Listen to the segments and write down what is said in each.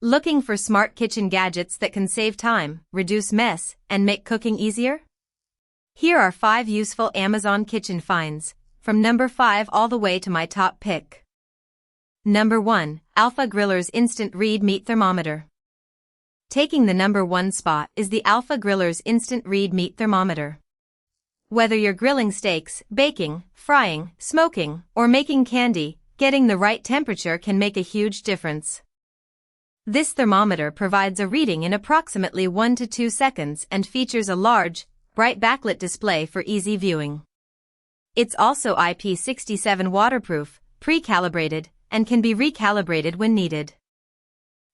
Looking for smart kitchen gadgets that can save time, reduce mess, and make cooking easier? Here are 5 useful Amazon kitchen finds, from number 5 all the way to my top pick. Number 1, Alpha Griller's Instant Read Meat Thermometer. Taking the number 1 spot is the Alpha Griller's Instant Read Meat Thermometer. Whether you're grilling steaks, baking, frying, smoking, or making candy, getting the right temperature can make a huge difference. This thermometer provides a reading in approximately 1 to 2 seconds and features a large, bright backlit display for easy viewing. It's also IP67 waterproof, pre-calibrated, and can be recalibrated when needed.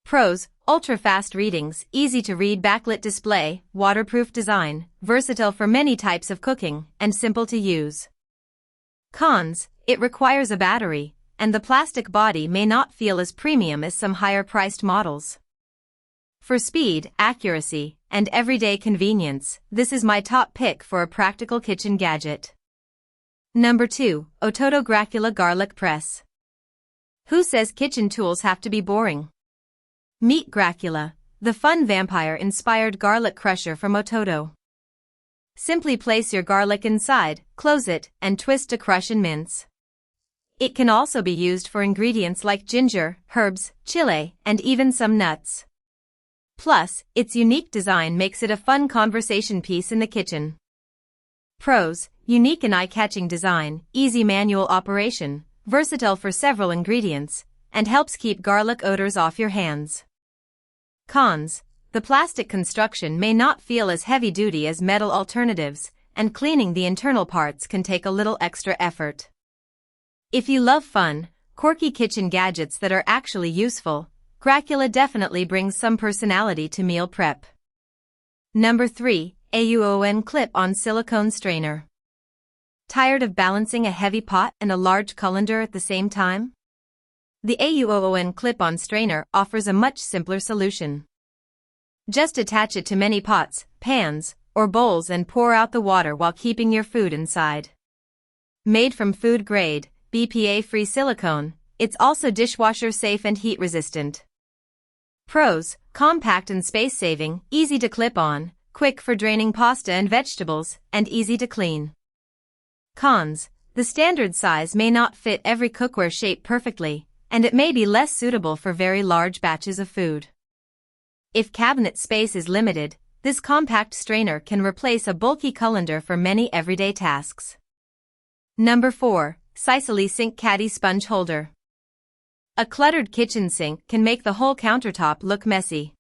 Pros: ultra-fast readings, easy-to-read backlit display, waterproof design, versatile for many types of cooking, and simple to use. Cons: it requires a battery, and the plastic body may not feel as premium as some higher-priced models. For speed, accuracy, and everyday convenience, this is my top pick for a practical kitchen gadget. Number 2, OTOTO Gracula Garlic Press. Who says kitchen tools have to be boring? Meet Gracula, the fun vampire-inspired garlic crusher from OTOTO. Simply place your garlic inside, close it, and twist to crush and mince. It can also be used for ingredients like ginger, herbs, chile, and even some nuts. Plus, its unique design makes it a fun conversation piece in the kitchen. Pros: unique and eye-catching design, easy manual operation, versatile for several ingredients, and helps keep garlic odors off your hands. Cons: the plastic construction may not feel as heavy-duty as metal alternatives, and cleaning the internal parts can take a little extra effort. If you love fun, quirky kitchen gadgets that are actually useful, Gracula definitely brings some personality to meal prep. Number 3, AUOON Clip-On Silicone Strainer. Tired of balancing a heavy pot and a large colander at the same time? The AUOON Clip-On Strainer offers a much simpler solution. Just attach it to many pots, pans, or bowls and pour out the water while keeping your food inside. Made from food-grade, BPA-free silicone, it's also dishwasher-safe and heat-resistant. Pros: compact and space-saving, easy to clip on, quick for draining pasta and vegetables, and easy to clean. Cons: the standard size may not fit every cookware shape perfectly, and it may be less suitable for very large batches of food. If cabinet space is limited, this compact strainer can replace a bulky colander for many everyday tasks. Number 4, Cisily Sink Caddy Sponge Holder. A cluttered kitchen sink can make the whole countertop look messy.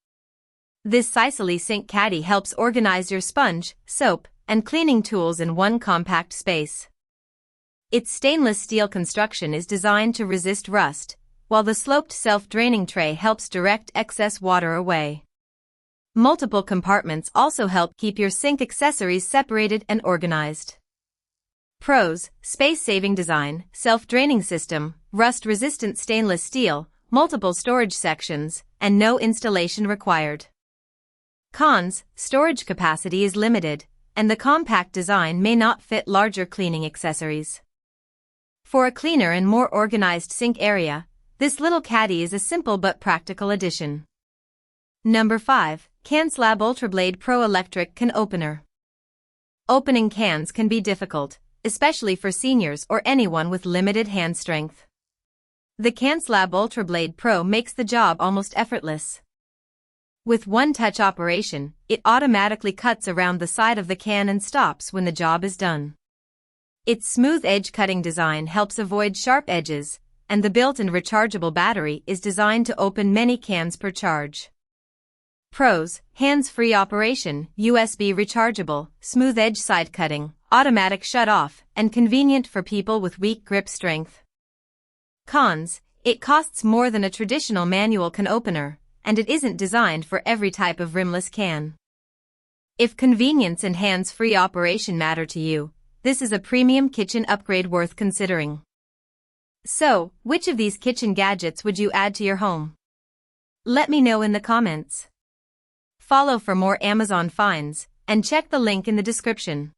This Cisily Sink Caddy helps organize your sponge, soap, and cleaning tools in one compact space. Its stainless steel construction is designed to resist rust, while the sloped self-draining tray helps direct excess water away. Multiple compartments also help keep your sink accessories separated and organized. Pros: space-saving design, self-draining system, rust-resistant stainless steel, multiple storage sections, and no installation required. Cons: storage capacity is limited, and the compact design may not fit larger cleaning accessories. For a cleaner and more organized sink area, this little caddy is a simple but practical addition. Number 5, Canslab Ultrablade Pro Electric Can Opener. Opening cans can be difficult, especially for seniors or anyone with limited hand strength. The Canslab Ultrablade Pro makes the job almost effortless. With one-touch operation, it automatically cuts around the side of the can and stops when the job is done. Its smooth edge-cutting design helps avoid sharp edges, and the built-in rechargeable battery is designed to open many cans per charge. Pros: hands-free operation, USB rechargeable, smooth edge side cutting, automatic shut-off, and convenient for people with weak grip strength. Cons: it costs more than a traditional manual can opener, and it isn't designed for every type of rimless can. If convenience and hands-free operation matter to you, this is a premium kitchen upgrade worth considering. So, which of these kitchen gadgets would you add to your home? Let me know in the comments. Follow for more Amazon finds, and check the link in the description.